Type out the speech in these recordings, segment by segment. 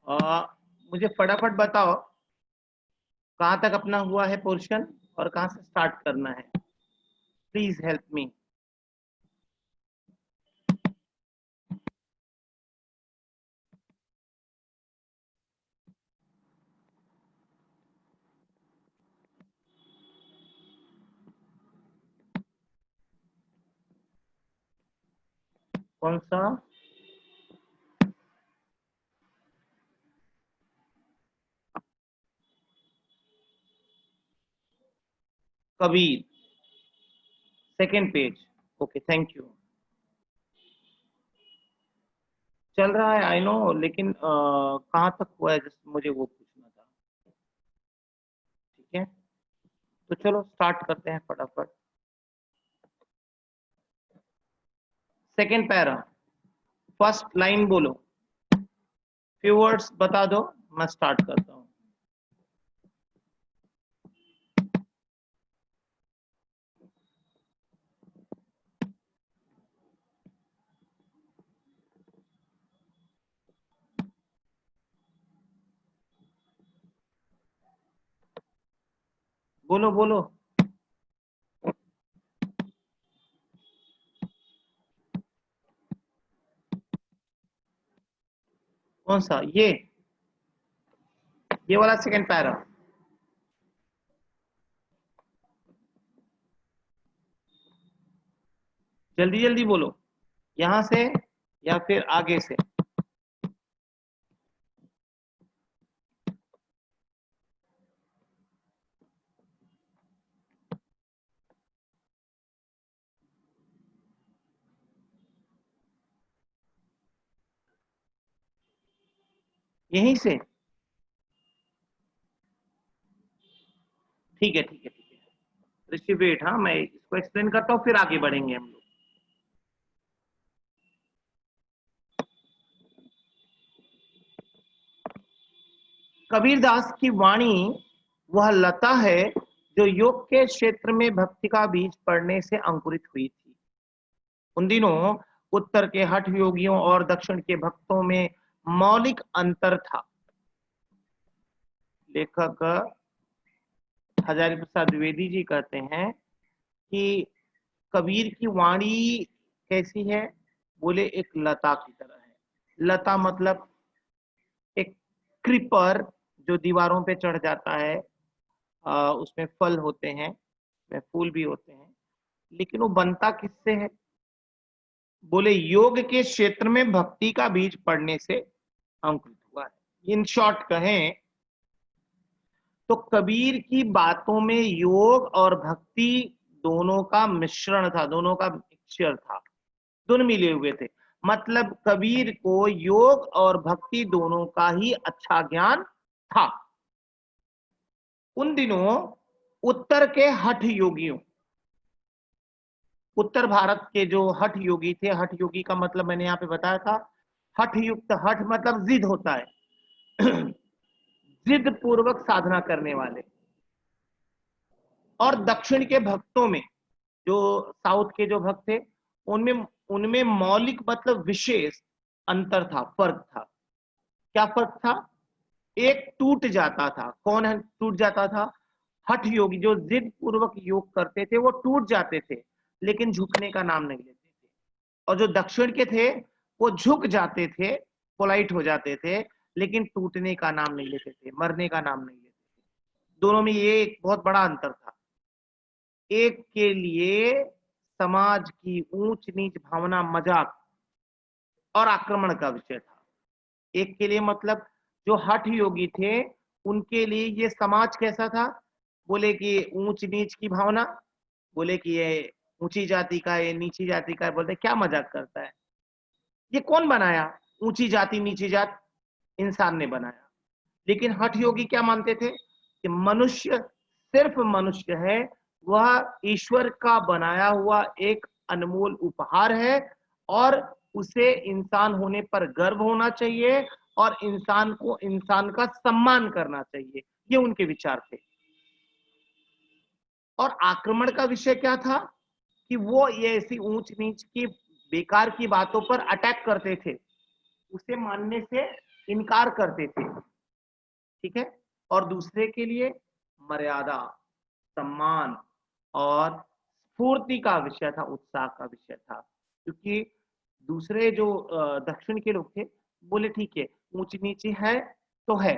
मुझे फटाफट बताओ कहाँ तक अपना हुआ है पोर्शन और कहाँ से स्टार्ट करना है। Please help me. कौन सा? Kabir, second page. Okay, thank you. चल रहा है, आई नो, लेकिन कहाँ तक हुआ है जस्ट मुझे वो पूछना था। ठीक है, तो चलो स्टार्ट करते हैं फटाफट। सेकेंड पैरा, फर्स्ट लाइन बोलो, फ्यू वर्ड्स बता दो, मैं स्टार्ट करता हूँ। बोलो बोलो। कौन सा? ये वाला सेकेंड पैरा? जल्दी जल्दी बोलो, यहां से या फिर आगे से। यहीं से? ठीक है ठीक है ठीक है, ऋषि वेट, हाँ मैं इसको एक्सप्लेन करता हूँ फिर आगे बढ़ेंगे हम लोग। कबीरदास की वाणी वह लता है जो योग के क्षेत्र में भक्ति का बीज पड़ने से अंकुरित हुई थी। उन दिनों उत्तर के हठ योगियों और दक्षिण के भक्तों में मौलिक अंतर था। लेखक हजारी प्रसाद द्विवेदी जी कहते हैं कि कबीर की वाणी कैसी है? बोले एक लता की तरह है। लता मतलब एक क्रीपर जो दीवारों पे चढ़ जाता है, उसमें फल होते हैं, उसमें फूल भी होते हैं, लेकिन वो बनता किससे है? बोले योग के क्षेत्र में भक्ति का बीज पड़ने से अंकुरित हुआ है। इन शॉर्ट कहें तो कबीर की बातों में योग और भक्ति दोनों का मिश्रण था, दोनों का मिक्सचर था, दोनों मिले हुए थे। मतलब कबीर को योग और भक्ति दोनों का ही अच्छा ज्ञान था। उन दिनों उत्तर के हठ योगियों, उत्तर भारत के जो हठ योगी थे, हठ योगी का मतलब मैंने यहाँ पे बताया था, हठ युक्त, हठ मतलब जिद होता है जिद पूर्वक साधना करने वाले। और दक्षिण के भक्तों में, जो साउथ के जो भक्त थे, उनमें उनमें मौलिक मतलब विशेष अंतर था, फर्क था। क्या फर्क था? एक टूट जाता था। कौन है टूट जाता था? हठ योगी जो जिद पूर्वक योग करते थे वो टूट जाते थे, लेकिन झुकने का नाम नहीं लेते थे। और जो दक्षिण के थे वो झुक जाते थे, पोलाइट हो जाते थे, लेकिन टूटने का नाम नहीं लेते थे, मरने का नाम नहीं लेते थे। दोनों में ये एक बहुत बड़ा अंतर था। एक के लिए समाज की ऊंच नीच भावना मजाक और आक्रमण का विषय था। एक के लिए मतलब जो हठ योगी थे उनके लिए ये समाज कैसा था? बोले कि ऊंच नीच की भावना, बोले कि ये ऊंची जाति का है, ये नीची जाति का है, बोलते क्या मजाक करता है, ये कौन बनाया? ऊंची जाति नीची जात इंसान ने बनाया। लेकिन हठ योगी क्या मानते थे कि मनुष्य सिर्फ मनुष्य है, वह ईश्वर का बनाया हुआ एक अनमोल उपहार है, और उसे इंसान होने पर गर्व होना चाहिए और इंसान को इंसान का सम्मान करना चाहिए। ये उनके विचार थे। और आक्रमण का विषय क्या था कि वो ये ऐसी ऊंच नीच की बेकार की बातों पर अटैक करते थे। उसे मानने से इनकार करते थे, ठीक है। और दूसरे के लिए मर्यादा, सम्मान और स्फूर्ति का विषय था, उत्साह का विषय था। क्योंकि दूसरे जो दक्षिण के लोग थे, बोले ठीक है, ऊंच नीचे है तो है,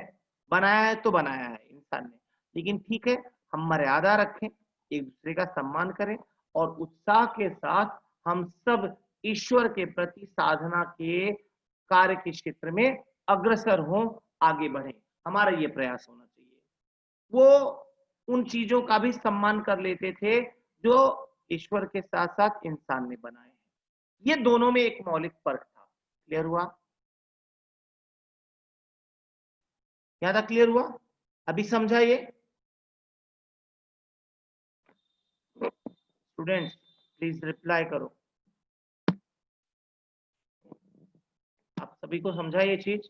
बनाया है तो बनाया है इंसान ने, लेकिन ठीक है, हम मर्यादा रखें, एक दूसरे का सम्मान करें और उत्साह के साथ हम सब ईश्वर के प्रति साधना के कार्य के क्षेत्र में अग्रसर हों, आगे बढ़ें। हमारा ये प्रयास होना चाहिए। वो उन चीजों का भी सम्मान कर लेते थे जो ईश्वर के साथ साथ इंसान ने बनाए हैं। ये दोनों में एक मौलिक फर्क था। क्लियर हुआ? क्या था? क्लियर हुआ? अभी समझा ये? स्टूडेंट्स प्लीज रिप्लाई करो। आप सभी को समझा ये चीज?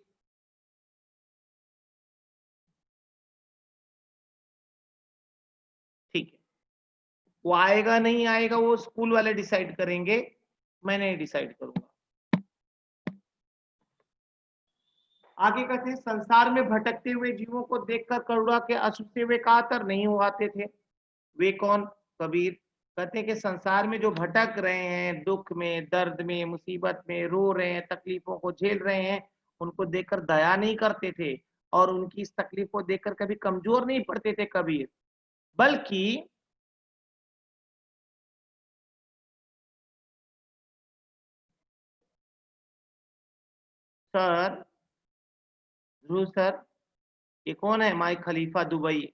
ठीक है। वो आएगा नहीं आएगा वो स्कूल वाले डिसाइड करेंगे, मैं नहीं डिसाइड करूंगा। आगे कहते हैं, संसार में भटकते हुए जीवों को देखकर करुणा के अश्रु से वे कातर नहीं हुआते थे। वे कौन? कबीर। कहते हैं कि संसार में जो भटक रहे हैं, दुख में, दर्द में, मुसीबत में रो रहे हैं, तकलीफों को झेल रहे हैं, उनको देखकर दया नहीं करते थे और उनकी इस तकलीफ को देखकर कभी कमजोर नहीं पड़ते थे कबीर, बल्कि सर, ध्रुव सर, ये कौन है? माई खलीफा दुबई,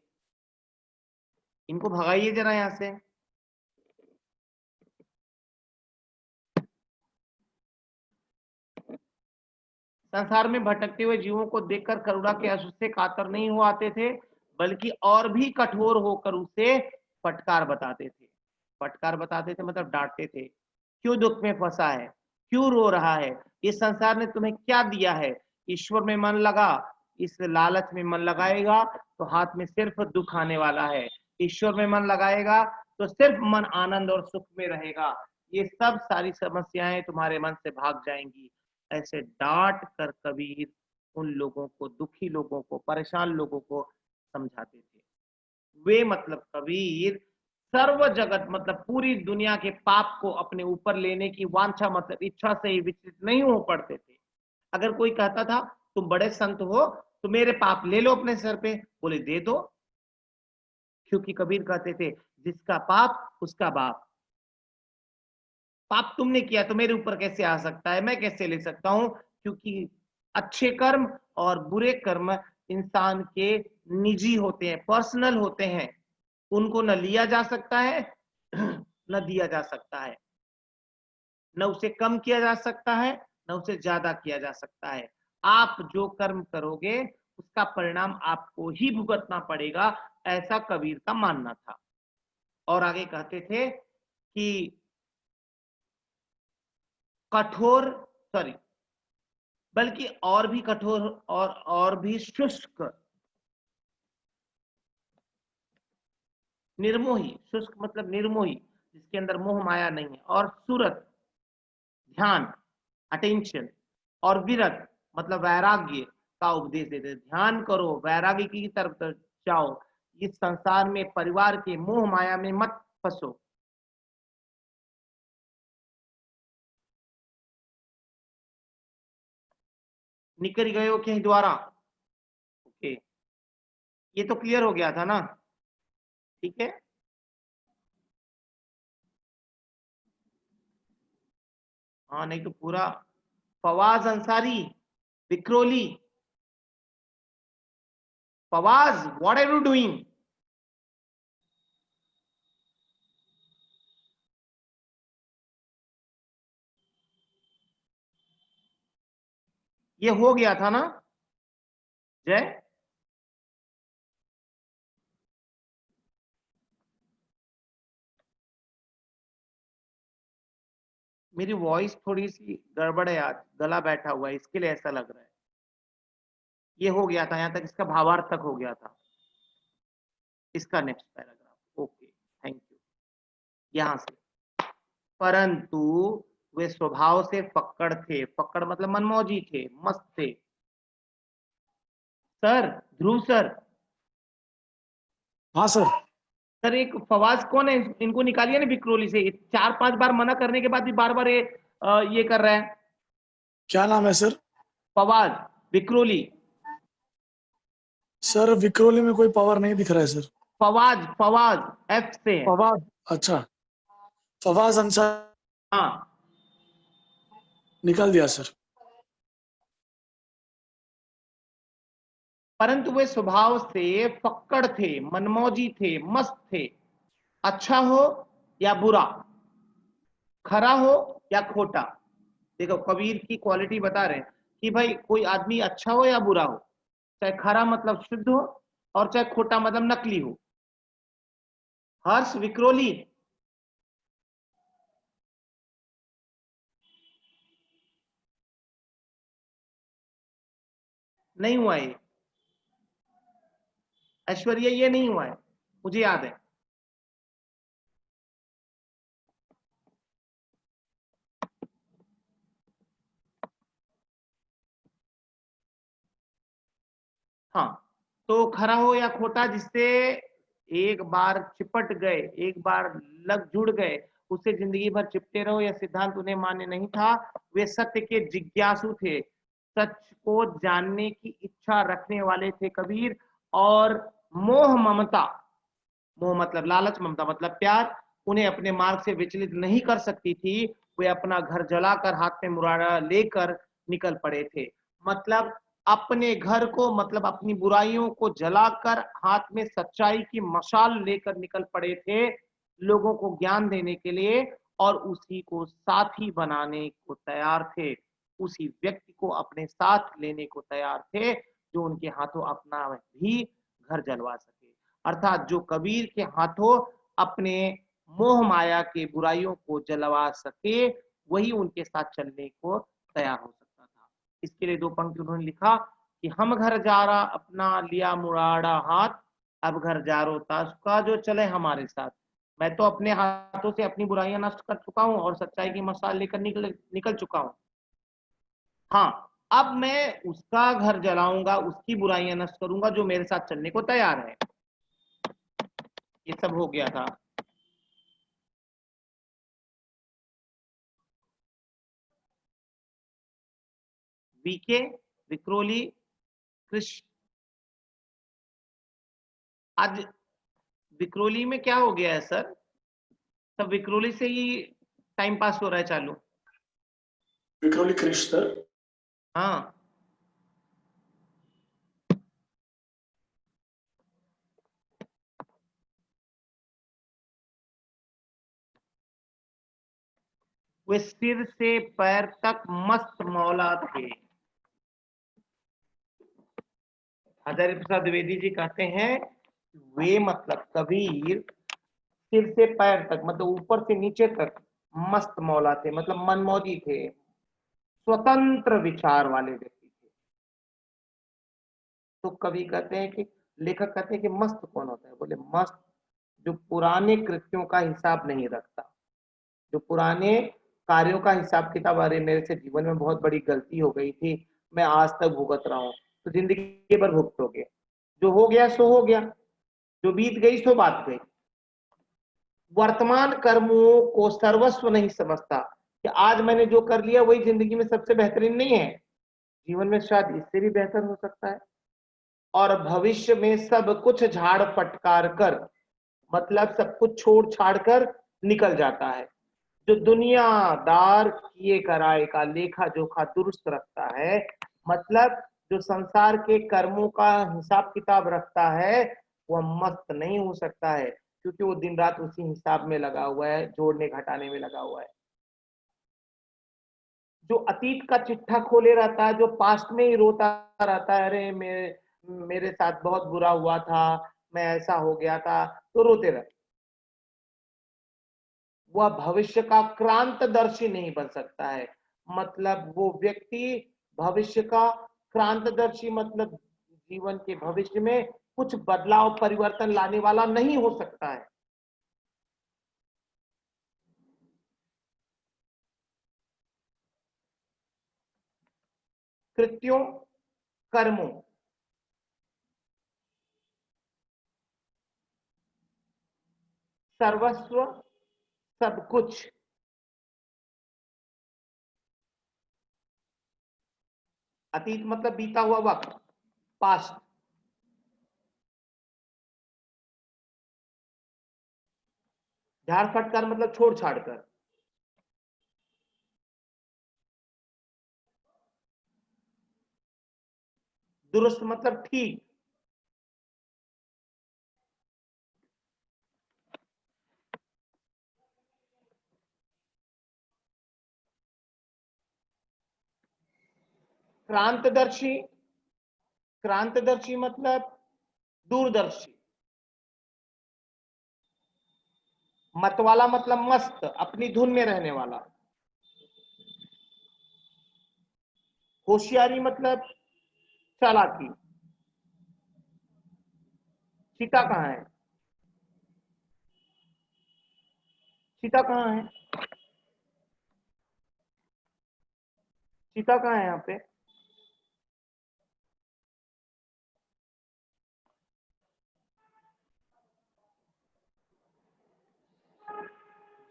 इनको भगाइए जरा यहां से। संसार में भटकते हुए जीवों को देखकर करुणा के आंसू से कातर नहीं हो आते थे, बल्कि और भी कठोर होकर उसे फटकार बताते थे। फटकार बताते थे मतलब डांटते थे। क्यों दुख में फंसा है? क्यों रो रहा है? इस संसार ने तुम्हें क्या दिया है? ईश्वर में मन लगा, इस लालच में मन लगाएगा तो हाथ में सिर्फ दुख आने वाला है। ईश्वर में मन लगाएगा तो सिर्फ मन आनंद और सुख में रहेगा। ये सब सारी समस्याएं तुम्हारे मन से भाग जाएंगी। ऐसे डांट कर कबीर उन लोगों को, दुखी लोगों को, परेशान लोगों को समझाते थे। वे मतलब कबीर सर्व जगत मतलब पूरी दुनिया के पाप को अपने ऊपर लेने की वांछा मतलब इच्छा से ही विचलित नहीं हो पड़ते थे। अगर कोई कहता था तुम बड़े संत हो तो मेरे पाप ले लो अपने सर पे, बोले दे दो। क्योंकि कबीर कहते थे जिसका पाप उसका बाप। पाप तुमने किया तो मेरे ऊपर कैसे आ सकता है, मैं कैसे ले सकता हूं? क्योंकि अच्छे कर्म और बुरे कर्म इंसान के निजी होते हैं, पर्सनल होते हैं। उनको न लिया जा सकता है न दिया जा सकता है, न उसे कम किया जा सकता है न उसे ज्यादा किया जा सकता है। आप जो कर्म करोगे उसका परिणाम आपको ही भुगतना पड़ेगा, ऐसा कबीर का मानना था। और आगे कहते थे कि कठोर, सॉरी, बल्कि और भी कठोर और भी शुष्क, निर्मोही, शुष्क मतलब निर्मोही, जिसके अंदर मोह माया नहीं है, और सूरत, ध्यान, अटेंशन, और विरत मतलब वैराग्य का उपदेश देते। ध्यान करो, वैराग्य की तरफ जाओ, इस संसार में परिवार के मोह माया में मत फंसो। निकल गए हो कहीं द्वारा? ओके, ये तो क्लियर हो गया था ना? ठीक है। हाँ, नहीं तो पूरा। Fawaz Ansari, Vikhroli, Fawaz what are you doing? ये हो गया था ना जय? मेरी वॉइस थोड़ी सी गड़बड़ है आज, गला बैठा हुआ है, इसके लिए ऐसा लग रहा है। ये हो गया था, यहां तक इसका भावार्थ तक हो गया था। इसका next paragraph, okay, thank you. यहां से, परंतु वे स्वभाव से फक्कड़ थे, फक्कड़ मतलब मनमौजी थे, मस्त थे, सर, ध्रुव सर। हाँ सर। सर एक फवाज कौन है, इनको निकालिए ना विक्रोली से। 4-5 बार मना करने के बाद भी बार बार ये कर रहा है। क्या नाम है सर? फवाज विक्रोली। सर विक्रोली में कोई पावर नहीं दिख रहा है सर। फवाज, फवाज एफ से है। फवाद, अच्छा, फवाज अंसार। हाँ। निकाल दिया सर। परंतु वे स्वभाव से फक्कड़ थे, मनमौजी थे, मस्त थे। अच्छा हो या बुरा, खरा हो या खोटा। देखो कबीर की क्वालिटी बता रहे हैं कि भाई कोई आदमी अच्छा हो या बुरा हो, चाहे खरा मतलब शुद्ध हो और चाहे खोटा मतलब नकली हो। हर्ष विक्रोली। नहीं हुआ ये। ऐश्वर्या ये नहीं हुआ है, मुझे याद है। हाँ, तो खरा हो या खोटा, जिससे एक बार चिपट गए, एक बार लग जुड़ गए, उससे जिंदगी भर चिपटे रहो, यह सिद्धांत उन्हें मान्य नहीं था। वे सत्य के जिज्ञासु थे, सच को जानने की इच्छा रखने वाले थे कबीर। और मोह ममता, मोह मतलब लालच, ममता मतलब प्यार, उन्हें अपने मार्ग से विचलित नहीं कर सकती थी। वे अपना घर जलाकर हाथ में मुराड़ा लेकर निकल पड़े थे। मतलब अपने घर को, मतलब अपनी बुराइयों को जलाकर हाथ में सच्चाई की मशाल लेकर निकल पड़े थे, लोगों को ज्ञान देने के लिए। और उसी को साथी बनाने को तैयार थे, उसी व्यक्ति को अपने साथ लेने को तैयार थे जो उनके हाथों अपना भी घर जलवा सके। अर्थात जो कबीर के हाथों अपने मोह माया के बुराइयों को जलवा सके, वही उनके साथ चलने को तैयार हो सकता था। इसके लिए 2 पंक्ति उन्होंने लिखा कि हम घर जा रहा अपना लिया मुराड़ा हाथ, अब घर जा रो तासुका जो चले हमारे साथ। मैं तो अपने हाथों से अपनी बुराइयां नष्ट कर चुका हूं और सच्चाई की मशाल लेकर निकल निकल चुका हूं। हाँ, अब मैं उसका घर जलाऊंगा, उसकी बुराइयां नष्ट करूंगा जो मेरे साथ चलने को तैयार है। ये सब हो गया था। वीके, विक्रोली, कृष्ण। आज विक्रोली में क्या हो गया है सर? सब विक्रोली से ही टाइम पास हो रहा है चालू। विक्रोली क्रिश सर। हाँ। वे सिर से पैर तक मस्त मौला थे। हजारी प्रसाद द्विवेदी जी कहते हैं, वे मतलब कबीर सिर से पैर तक, मतलब ऊपर से नीचे तक मस्त मौला थे, मतलब मनमौजी थे, स्वतंत्र विचार वाले व्यक्ति थे। तो कवि कहते हैं कि, लेखक कहते हैं कि मस्त कौन होता है? बोले मस्त जो पुराने कृत्यों का हिसाब नहीं रखता, जो पुराने कार्यों का हिसाब किताब, अरे मेरे से जीवन में बहुत बड़ी गलती हो गई थी, मैं आज तक भुगत रहा हूं, तो जिंदगी भर भुगतोगे। जो हो गया सो हो गया, जो बीत गई सो बात गई। वर्तमान कर्मों को सर्वस्व नहीं समझता कि आज मैंने जो कर लिया वही जिंदगी में सबसे बेहतरीन नहीं है, जीवन में शायद इससे भी बेहतर हो सकता है। और भविष्य में सब कुछ झाड़ फटकार कर, मतलब सब कुछ छोड़ छाड़ कर निकल जाता है। जो दुनियादार किए कराए का लेखा जोखा दुरुस्त रखता है, मतलब जो संसार के कर्मों का हिसाब किताब रखता है, वह मस्त नहीं हो सकता है, क्योंकि वो दिन रात उसी हिसाब में लगा हुआ है, जोड़ने घटाने में लगा हुआ है। जो अतीत का चिट्ठा खोले रहता है, जो पास्ट में ही रोता रहता है, अरे मेरे साथ बहुत बुरा हुआ था, मैं ऐसा हो गया था, तो रोते रहते, वह भविष्य का क्रांतदर्शी नहीं बन सकता है। मतलब वो व्यक्ति भविष्य का क्रांतदर्शी, मतलब जीवन के भविष्य में कुछ बदलाव परिवर्तन लाने वाला नहीं हो सकता है। कृत्यों, कर्मों सर्वस्व, सब कुछ। अतीत मतलब बीता हुआ वक्त, पास्ट। झाड़ फटकार मतलब छोड़ छाड़ कर। दुरुस्त मतलब ठीक। क्रांतदर्शी, क्रांतदर्शी मतलब दूरदर्शी। मतवाला मतलब मस्त, अपनी धुन में रहने वाला। होशियारी मतलब चालाकी। चीता कहाँ है? चीता कहाँ है? चीता कहाँ है यहाँ पे?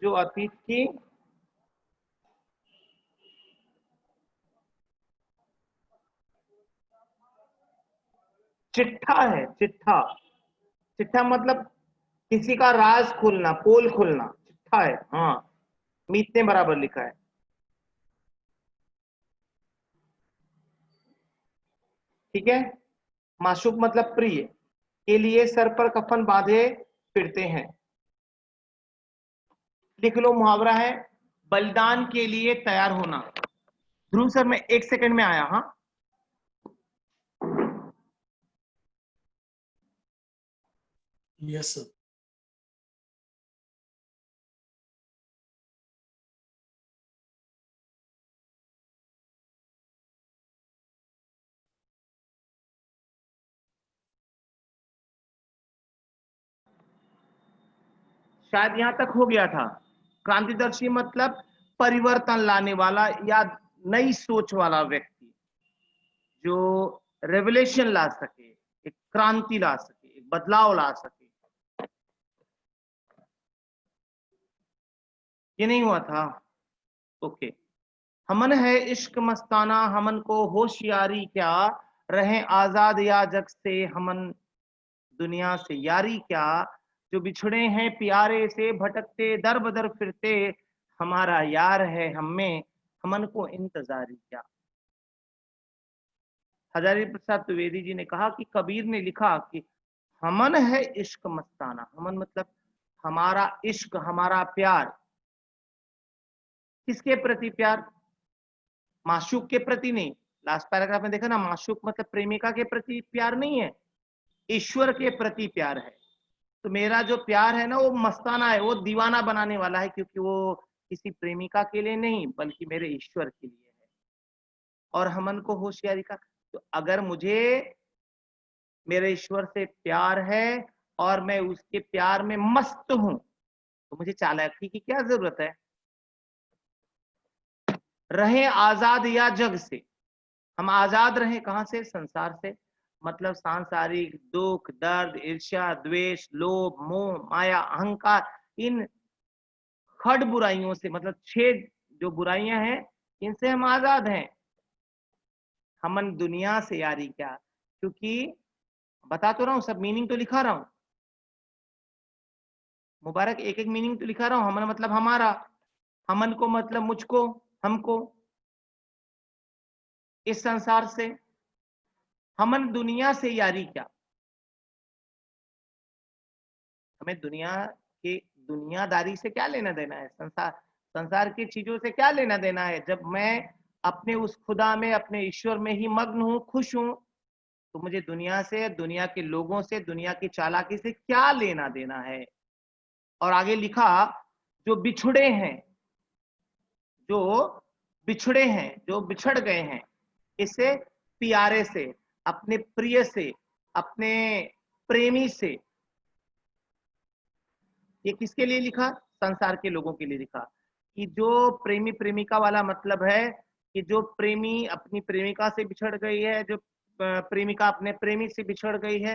जो अतीत की चिट्ठा है। चिट्ठा, चिट्ठा मतलब किसी का राज खुलना, पोल खुलना, चिट्ठा है। हाँ, मीत ने बराबर लिखा है। ठीक है। माशूक मतलब प्रिय, के लिए सर पर कफन बांधे फिरते हैं। लिख लो, मुहावरा है बलिदान के लिए तैयार होना। ध्रुव सर, मैं 1 सेकंड में आया। हाँ, यस सर। शायद यहां तक हो गया था। क्रांतिदर्शी मतलब परिवर्तन लाने वाला या नई सोच वाला व्यक्ति, जो रेवलेशन ला सके, एक क्रांति ला सके, एक बदलाव ला सके। ये नहीं हुआ था? ओके। हमन है इश्क मस्ताना, हमन को होशियारी क्या, रहे आजाद या जग से, हमन दुनिया से यारी क्या। जो बिछड़े हैं प्यारे से, भटकते दर बदर फिरते, हमारा यार है हम में, हमन को इंतजारी क्या। हजारी प्रसाद द्विवेदी जी ने कहा कि कबीर ने लिखा कि हमन है इश्क मस्ताना। हमन मतलब हमारा इश्क, हमारा प्यार। किसके प्रति प्यार? माशूक के प्रति नहीं। लास्ट पैराग्राफ में देखा ना, माशूक मतलब प्रेमिका के प्रति प्यार नहीं है, ईश्वर के प्रति प्यार है। तो मेरा जो प्यार है ना, वो मस्ताना है, वो दीवाना बनाने वाला है, क्योंकि वो किसी प्रेमिका के लिए नहीं बल्कि मेरे ईश्वर के लिए है। और हमन को होशियारी का, तो अगर मुझे मेरे ईश्वर से प्यार है और मैं उसके प्यार में मस्त हूं, तो मुझे चालाकी की क्या जरूरत है? रहे आजाद या जग से, हम आजाद रहे कहां से? संसार से। मतलब सांसारिक दुख, दर्द, ईर्ष्या, द्वेष, लोभ, मोह, माया, अहंकार, इन खड़ बुराइयों से, मतलब 6 जो बुराइयां हैं, इनसे हम आजाद हैं। हमन दुनिया से यारी क्या, क्योंकि बता तो रहा हूं, सब मीनिंग तो लिखा रहा हूं। मुबारक, एक एक मीनिंग तो लिखा रहा हूं। हमन मतलब हमारा, हमन को मतलब मुझको, हमको, इस संसार से। हमन दुनिया से यारी क्या, हमें दुनिया के, दुनियादारी से क्या लेना देना है? संसार, संसार की चीजों से क्या लेना देना है? जब मैं अपने उस खुदा में, अपने ईश्वर में ही मग्न हूं, खुश हूं, तो मुझे दुनिया से, दुनिया के लोगों से, दुनिया की चालाकी से क्या लेना देना है? और आगे लिखा, जो बिछड़े हैं, जो बिछड़े हैं, जो बिछड़ गए हैं, इससे प्यारे से, अपने प्रिय से, अपने प्रेमी से। ये किसके लिए लिखा? संसार के लोगों के लिए लिखा। कि जो प्रेमी प्रेमिका वाला मतलब है, कि जो प्रेमी अपनी प्रेमिका से बिछड़ गई है, जो प्रेमिका अपने प्रेमी से बिछड़ गई है,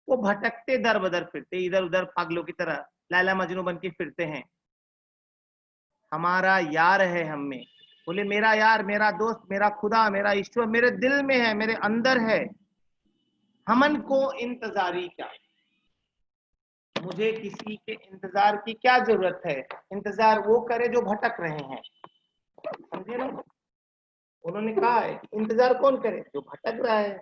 वो भटकते दर बदर फिरते, इधर उधर पागलों की तरह लैला मजनू बन के फिरते हैं। हमारा यार है हम में। बोले मेरा यार, मेरा दोस्त, मेरा खुदा, मेरा ईश्वर मेरे दिल में है, मेरे अंदर है। हमन को इंतजारी क्या, मुझे किसी के इंतजार की क्या जरूरत है। इंतजार वो करे जो भटक रहे हैं, समझे ना। उन्होंने कहा है इंतजार कौन करे, जो भटक रहा है।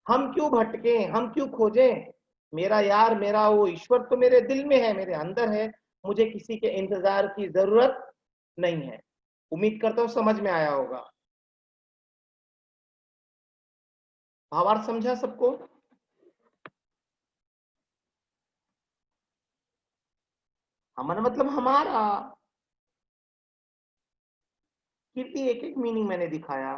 हम क्यों भटके, हम क्यों खोजें। मेरा यार, मेरा वो ईश्वर तो मेरे दिल में है, मेरे अंदर है। मुझे किसी के इंतजार की जरूरत नहीं है। उम्मीद करता हूं समझ में आया होगा। भावार्थ समझा सबको। हमन मतलब हमारा। कीर्ति एक एक मीनिंग मैंने दिखाया,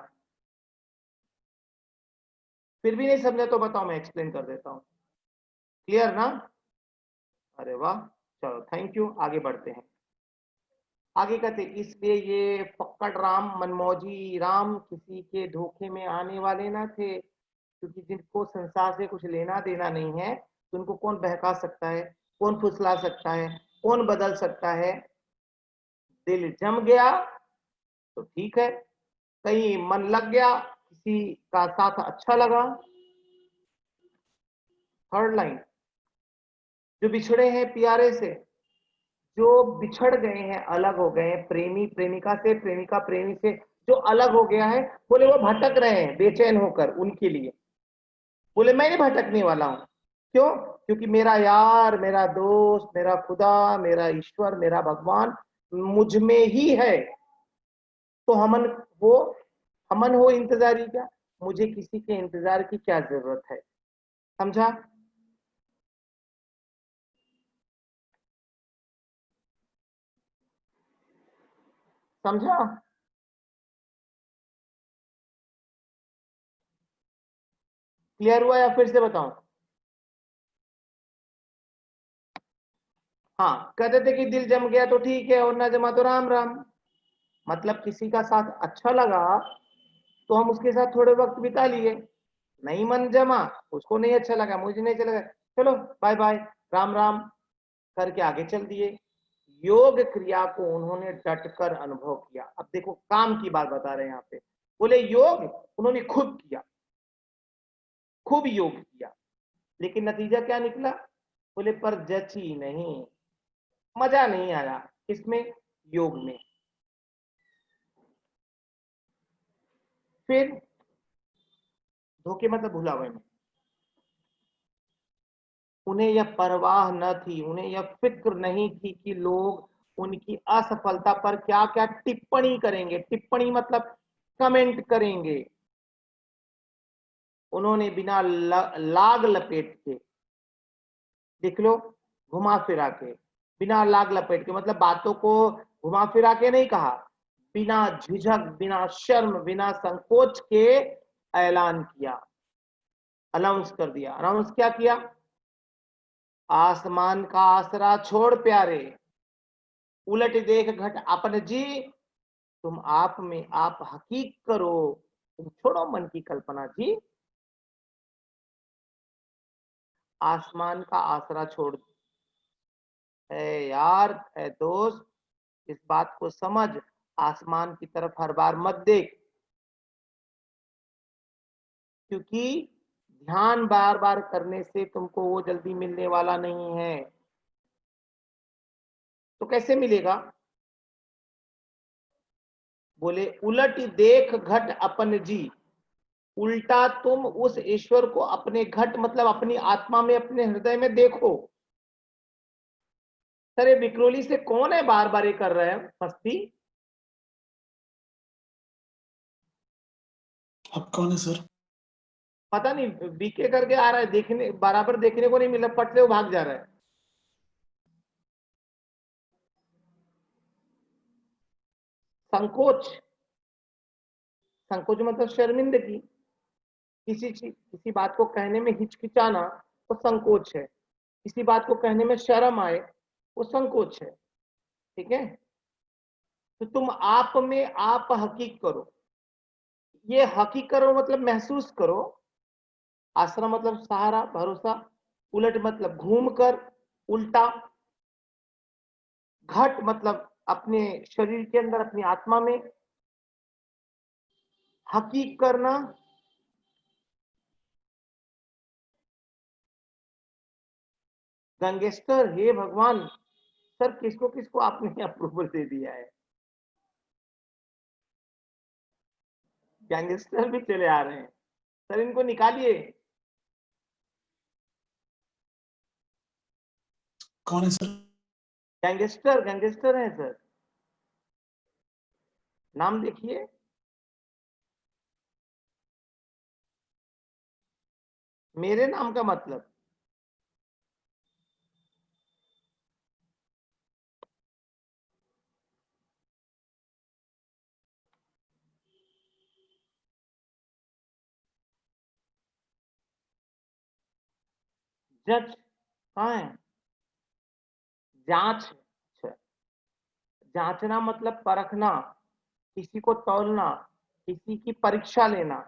फिर भी नहीं समझा तो बताओ, मैं एक्सप्लेन कर देता हूं। क्लियर ना। अरे वाह, चलो थैंक यू। आगे बढ़ते हैं। आगे कहते इसलिए ये फक्कड़ राम, मनमौजी राम किसी के धोखे में आने वाले ना थे, क्योंकि जिनको संसार से कुछ लेना देना नहीं है तो उनको कौन बहका सकता है, कौन फुसला सकता है, कौन बदल सकता है। दिल जम गया तो ठीक है, कहीं मन लग गया, किसी का साथ अच्छा लगा। थर्ड लाइन, जो बिछड़े हैं प्यारे से, जो बिछड़ गए हैं, अलग हो गए हैं, प्रेमी प्रेमिका से, प्रेमिका प्रेमी से जो अलग हो गया है, बोले वो भटक रहे हैं बेचैन होकर, उनके लिए बोले मैं नहीं भटकने वाला हूं। क्यों? क्योंकि मेरा यार, मेरा दोस्त, मेरा खुदा, मेरा ईश्वर, मेरा भगवान मुझ में ही है। तो हो हमन हो इंतजारी क्या, मुझे किसी के इंतजार की क्या जरूरत है। समझा। समझा। क्लियर हुआ या फिर से बताऊं। हाँ, कहते थे कि दिल जम गया तो ठीक है, और ना जमा तो राम राम। मतलब किसी का साथ अच्छा लगा तो हम उसके साथ थोड़े वक्त बिता लिए, नहीं मन जमा, उसको नहीं अच्छा लगा, मुझे नहीं अच्छा लगा, चलो बाय बाय, राम राम करके आगे चल दिए। योग क्रिया को उन्होंने डटकर अनुभव किया। अब देखो काम की बात बता रहे हैं यहाँ पे। बोले योग उन्होंने खूब किया, खूब योग किया, लेकिन नतीजा क्या निकला। बोले पर जची नहीं, मजा नहीं आया। किसमें? योग में। फिर धोखे मतलब भुला हुए में, उन्हें यह परवाह न थी, उन्हें यह फिक्र नहीं थी कि लोग उनकी असफलता पर क्या क्या टिप्पणी करेंगे। टिप्पणी मतलब कमेंट करेंगे। उन्होंने बिना लाग लपेट के, देख लो, घुमा फिरा के, बिना लाग लपेट के मतलब बातों को घुमा फिरा के नहीं कहा, बिना झिझक, बिना शर्म, बिना संकोच के ऐलान किया, अनाउंस कर दिया। अनाउंस क्या किया? आसमान का आसरा छोड़ प्यारे, उलट देख घट अपन जी, तुम आप में आप हकीक करो, तुम छोड़ो मन की कल्पना जी। आसमान का आसरा छोड़, है यार, है दोस्त, इस बात को समझ। आसमान की तरफ हर बार मत देख, क्योंकि ध्यान बार बार करने से तुमको वो जल्दी मिलने वाला नहीं है। तो कैसे मिलेगा? बोले उलट देख घट अपन जी, उल्टा तुम उस ईश्वर को अपने घट मतलब अपनी आत्मा में, अपने हृदय में देखो। सर ये बिक्रोली से कौन है बार बार ये कर रहा है मस्ती? आप कौन है सर? पता नहीं, बीके करके आ रहा है, देखने बराबर देखने को नहीं मिला, पट से वो भाग जा रहा है। संकोच, संकोच मतलब शर्मिंदगी, किसी बात को कहने में हिचकिचाना वो संकोच है। किसी बात को कहने में शर्म आए वो संकोच है। ठीक है। तो तुम आप में आप हकीक करो, ये हकीक करो मतलब महसूस करो। आश्रम मतलब सहारा, भरोसा। उलट मतलब घूम कर, उल्टा। घट मतलब अपने शरीर के अंदर, अपनी आत्मा में। हकीक करना, गैंगस्टर। हे भगवान सर, किसको किसको आपने अप्रूवल दे दिया है? गैंगस्टर भी चले आ रहे हैं सर, इनको निकालिए। कौन है सर? गैंगस्टर, गैंगस्टर है सर, नाम देखिए। मेरे नाम का मतलब जज कहाँ है? जांच। अच्छा, जांचना मतलब परखना, किसी को तौलना, किसी की परीक्षा लेना।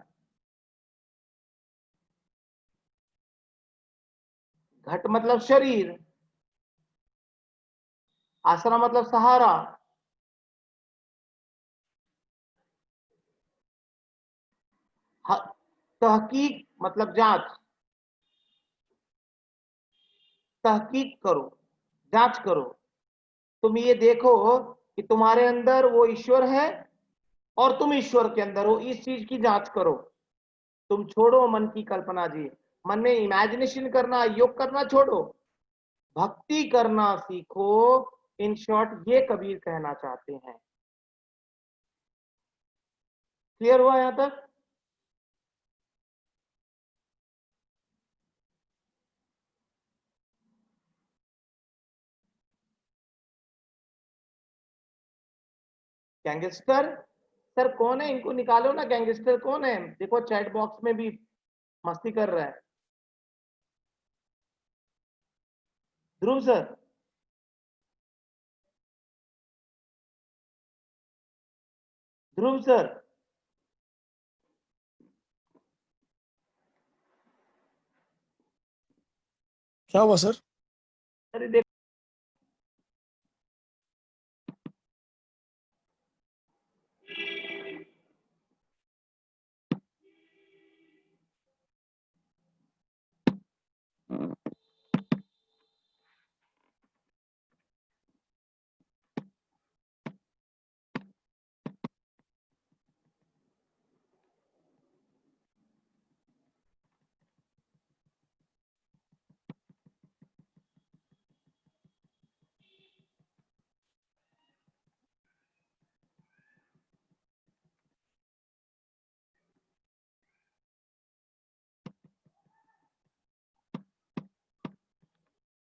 घट मतलब शरीर, आसरा मतलब सहारा, तहकीक मतलब जांच, तहकीक करो, जांच करो। तुम ये देखो कि तुम्हारे अंदर वो ईश्वर है और तुम ईश्वर के अंदर हो, इस चीज की जांच करो। तुम छोड़ो मन की कल्पना जी, मन में इमेजिनेशन करना, योग करना छोड़ो, भक्ति करना सीखो। इन शॉर्ट ये कबीर कहना चाहते हैं। क्लियर हुआ यहां तक? गैंगस्टर सर कौन है? इनको निकालो ना, गैंगस्टर कौन है? देखो चैट बॉक्स में भी मस्ती कर रहा है। ध्रुव सर, ध्रुव सर, क्या हुआ सर? अरे देखो,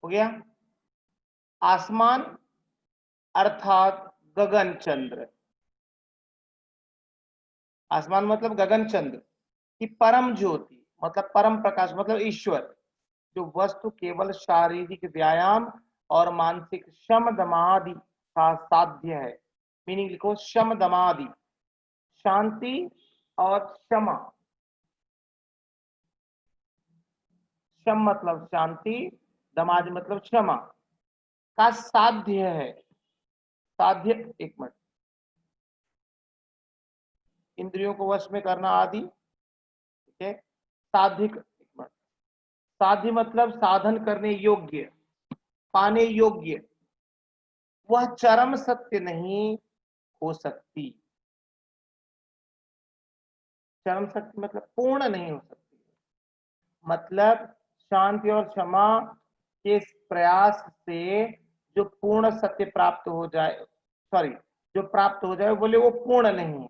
हो गया। आसमान अर्थात गगन चंद्र, आसमान मतलब गगन चंद्र की परम ज्योति मतलब परम प्रकाश मतलब ईश्वर, जो वस्तु केवल शारीरिक व्यायाम और मानसिक शम दमादि का साध्य है। मीनिंग लिखो, शम दमादि, शांति और क्षमा। शम मतलब शांति, दमादि मतलब क्षमा का साध्य है। साध्य, एक मिनट, इंद्रियों को वश में करना आदि, ठीक है। साधिक, एक मिनट, साध्य मतलब साधन करने योग्य, पाने योग्य। वह चरम सत्य नहीं हो सकती। चरम सत्य मतलब पूर्ण नहीं हो सकती, मतलब शांति और क्षमा के प्रयास से जो पूर्ण सत्य प्राप्त हो जाए, सॉरी, जो प्राप्त हो जाए, बोले वो पूर्ण नहीं है।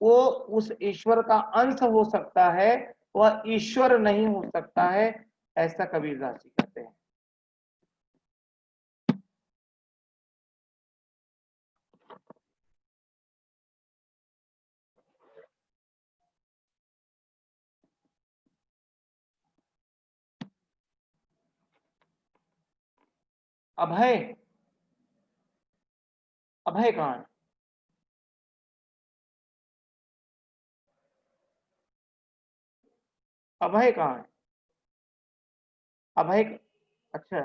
वो उस ईश्वर का अंश हो सकता है, वह ईश्वर नहीं हो सकता है, ऐसा कबीरदास जी कहते हैं। अभय, अभय कहाँ है? अभय कहाँ है? अभय, अच्छा,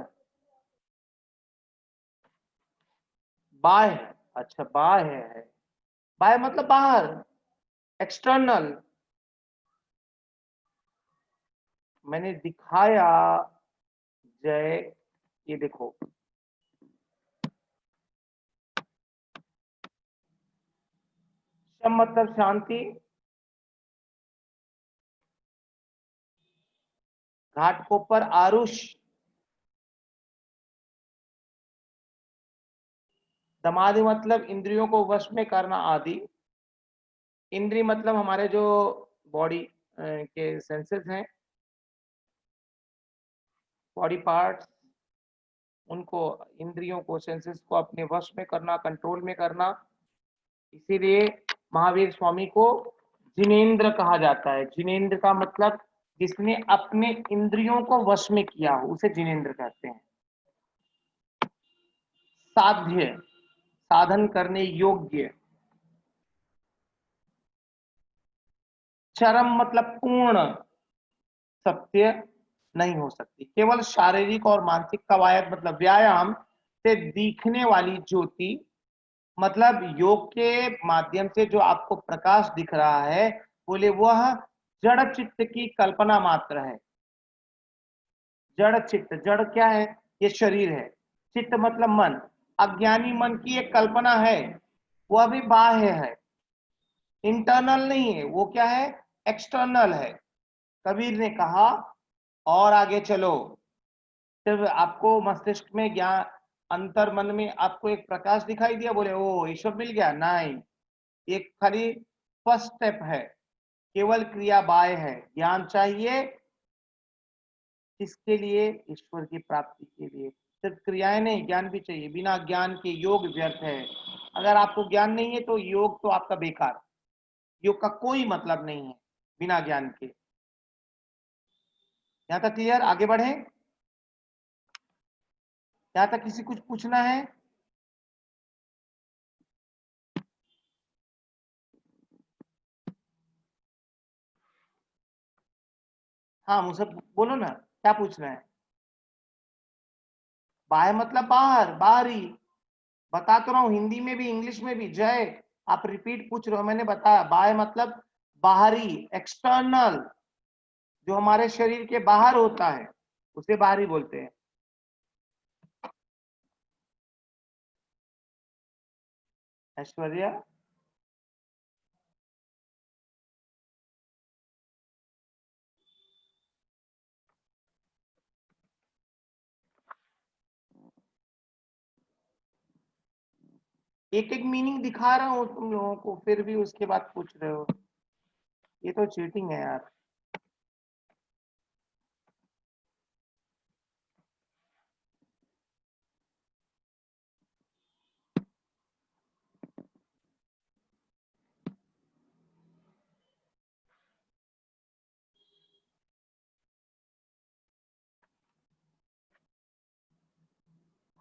बाह्य, अच्छा बाह्य है, बाह्य मतलब बाहर, एक्सटर्नल। मैंने दिखाया जय, ये देखो शम मतलब शांति, घाटकोपर आरुष, दमादि मतलब इंद्रियों को वश में करना आदि। इंद्रिय मतलब हमारे जो बॉडी के सेंसेस हैं, बॉडी पार्ट्स, उनको, इंद्रियों को, सेंसेस को अपने वश में करना, कंट्रोल में करना। इसीलिए महावीर स्वामी को जिनेंद्र कहा जाता है। जिनेंद्र का मतलब जिसने अपने इंद्रियों को वश में किया हो उसे जिनेंद्र कहते हैं। साध्य, साधन करने योग्य। चरम मतलब पूर्ण, सत्य नहीं हो सकती। केवल शारीरिक और मानसिक कवायद मतलब व्यायाम से दिखने वाली ज्योति, मतलब योग के माध्यम से जो आपको प्रकाश दिख रहा है, बोले वह जड़ चित्त की कल्पना मात्र है। जड़ चित्त, जड़ क्या है? ये शरीर है। चित्त मतलब मन, अज्ञानी मन की एक कल्पना है, वह भी बाह्य है, इंटरनल नहीं है। वो क्या है? एक्सटर्नल है। कबीर ने कहा और आगे चलो, सिर्फ आपको मस्तिष्क में ज्ञान, अंतर मन में आपको एक प्रकाश दिखाई दिया, बोले ओ ईश्वर मिल गया? नहीं, एक खाली फर्स्ट स्टेप है, केवल क्रिया बाह्य है। ज्ञान चाहिए किसके लिए? ईश्वर की प्राप्ति के लिए। सिर्फ क्रियाएं नहीं, ज्ञान भी चाहिए। बिना ज्ञान के योग व्यर्थ है। अगर आपको ज्ञान नहीं है तो योग तो आपका बेकार, योग का कोई मतलब नहीं है बिना ज्ञान के। यहां तक क्लियर? आगे बढ़े? यहां तक किसी कुछ पूछना है? हाँ मुझसे बोलो ना, क्या पूछना है? बाह्य मतलब बाहर, बाहरी। बता तो रहा हूं, हिंदी में भी इंग्लिश में भी। जय, आप रिपीट पूछ रहे हो, मैंने बताया बाह्य मतलब बाहरी, एक्सटर्नल, जो हमारे शरीर के बाहर होता है उसे बाहरी बोलते हैं। ऐश्वर्या, एक एक मीनिंग दिखा रहा हूं तुम लोगों को, फिर भी उसके बाद पूछ रहे हो, ये तो चीटिंग है यार।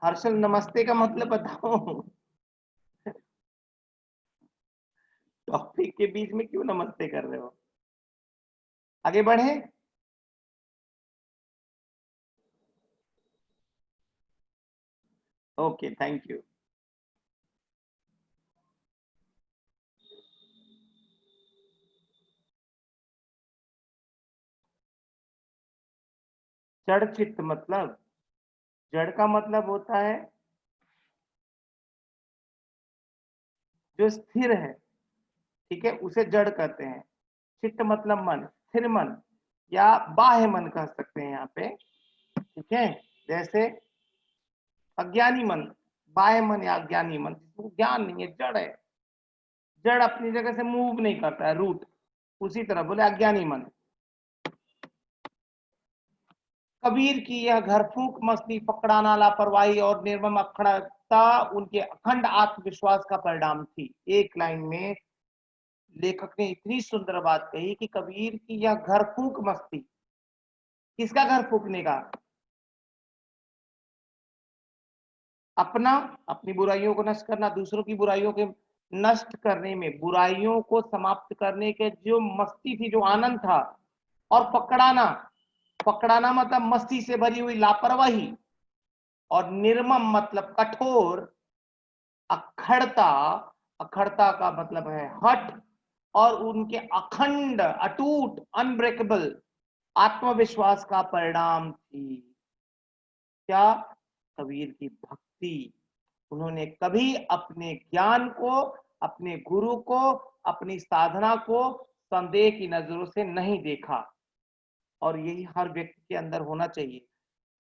हर्षल, नमस्ते का मतलब बताओ। टॉपिक के बीच में क्यों नमस्ते कर रहे हो? आगे बढ़े? Okay, thank you. जड़ चित्त मतलब, जड़ का मतलब होता है जो स्थिर है, ठीक है, उसे जड़ कहते हैं। चित्त मतलब मन, स्थिर मन या बाह्य मन कह सकते हैं यहाँ पे, ठीक है। जैसे अज्ञानी मन, बाह्य मन या अज्ञानी मन, जिसको ज्ञान नहीं है, जड़ है, जड़ अपनी जगह से मूव नहीं करता है, रूट। उसी तरह बोले अज्ञानी मन। कबीर की यह घर फूक मस्ती, पकड़ाना, लापरवाही और निर्मम अखंडता उनके अखंड आत्मविश्वास का परिणाम थी। एक लाइन में लेखक ने इतनी सुंदर बात कही कि कबीर की यह घर फूक मस्ती, किसका घर फूकने का? अपना, अपनी बुराइयों को नष्ट करना, दूसरों की बुराइयों के नष्ट करने में, बुराइयों को समाप्त करने के जो मस्ती थी, जो आनंद था। और पकड़ाना, पकड़ाना मतलब मस्ती से भरी हुई लापरवाही। और निर्मम मतलब कठोर, अखड़ता, अखड़ता का मतलब है हठ, और उनके अखंड, अटूट, अनब्रेकेबल आत्मविश्वास का परिणाम थी क्या? कबीर की भक्ति। उन्होंने कभी अपने ज्ञान को, अपने गुरु को, अपनी साधना को संदेह की नजरों से नहीं देखा। और यही हर व्यक्ति के अंदर होना चाहिए।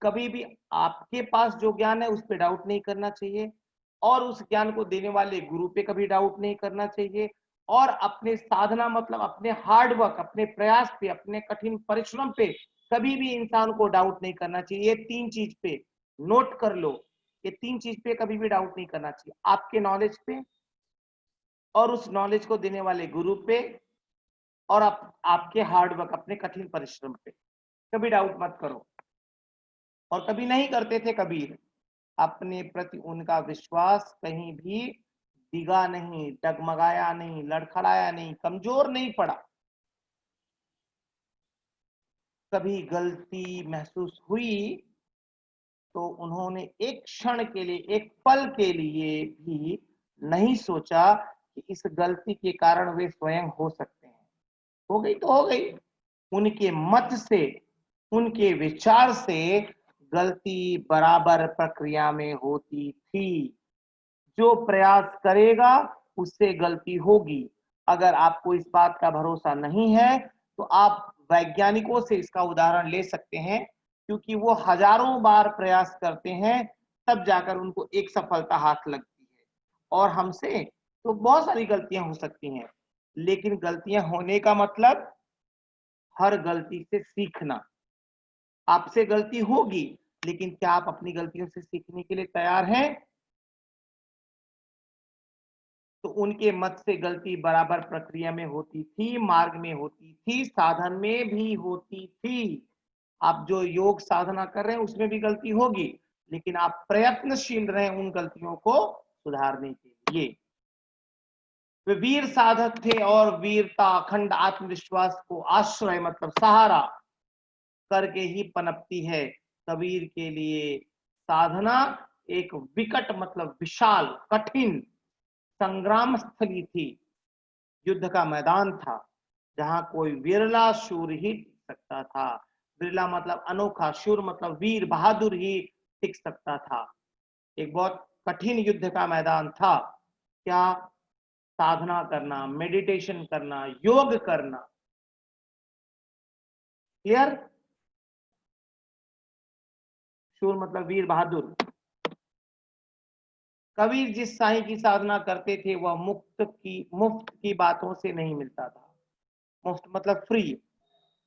कभी भी आपके पास जो ज्ञान है उस पर डाउट नहीं करना चाहिए, और उस ज्ञान को देने वाले गुरु पे कभी डाउट नहीं करना चाहिए, और अपने साधना मतलब अपने हार्डवर्क, अपने प्रयास पे, अपने कठिन परिश्रम पे कभी भी इंसान को डाउट नहीं करना चाहिए। ये तीन चीज पे नोट कर लो, ये तीन चीज पे कभी भी डाउट नहीं करना चाहिए। आपके नॉलेज पे, और उस नॉलेज को देने वाले गुरु पे, और आपके हार्डवर्क, अपने कठिन परिश्रम पे कभी डाउट मत करो। और कभी नहीं करते थे कबीर। अपने प्रति उनका विश्वास कहीं भी डिगा नहीं, डगमगाया नहीं, लड़खड़ाया नहीं, कमजोर नहीं पड़ा। कभी गलती महसूस हुई तो उन्होंने एक क्षण के लिए, एक पल के लिए भी नहीं सोचा कि इस गलती के कारण वे स्वयं हो सकते हैं। हो गई तो हो गई। उनके मत से, उनके विचार से गलती बराबर प्रक्रिया में होती थी। जो प्रयास करेगा उससे गलती होगी। अगर आपको इस बात का भरोसा नहीं है तो आप वैज्ञानिकों से इसका उदाहरण ले सकते हैं, क्योंकि वो हजारों बार प्रयास करते हैं तब जाकर उनको एक सफलता हाथ लगती है। और हमसे तो बहुत सारी गलतियां हो सकती हैं, लेकिन गलतियां होने का मतलब हर गलती से सीखना। आपसे गलती होगी, लेकिन क्या आप अपनी गलतियों से सीखने के लिए तैयार हैं? तो उनके मत से गलती बराबर प्रक्रिया में होती थी, मार्ग में होती थी, साधन में भी होती थी। आप जो योग साधना कर रहे हैं उसमें भी गलती होगी, लेकिन आप प्रयत्नशील रहे उन गलतियों को सुधारने के लिए। वे वीर साधक थे, और वीरता अखंड आत्मविश्वास को आश्रय मतलब सहारा करके ही पनपती है। कबीर के लिए साधना एक विकट मतलब विशाल, कठिन संग्राम स्थली थी, युद्ध का मैदान था, जहां कोई विरला शूर ही टिक सकता था। विरला मतलब अनोखा, शूर मतलब वीर बहादुर ही टिक सकता था। एक बहुत कठिन युद्ध का मैदान था। क्या? साधना करना, मेडिटेशन करना, योग करना। क्लियर? शूर मतलब वीर बहादुर। कबीर जिस साईं की साधना करते थे वह मुफ्त की बातों से नहीं मिलता था। मुफ्त मतलब फ्री,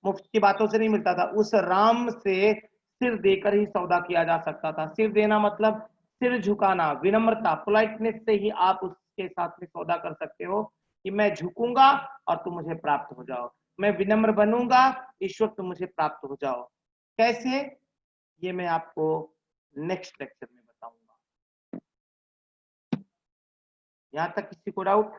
मुफ्त की बातों से नहीं मिलता था। उस राम से सिर देकर ही सौदा किया जा सकता था। सिर देना मतलब सिर झुकाना, विनम्रता, पोलाइटनेस से ही आप उसके साथ में सौदा कर सकते हो कि मैं झुकूंगा और तुम मुझे प्राप्त हो जाओ, मैं विनम्र बनूंगा, ईश्वर तुम मुझे प्राप्त हो जाओ। कैसे? ये मैं आपको नेक्स्ट लेक्चर में बताऊंगा। यहां तक किसी को डाउट?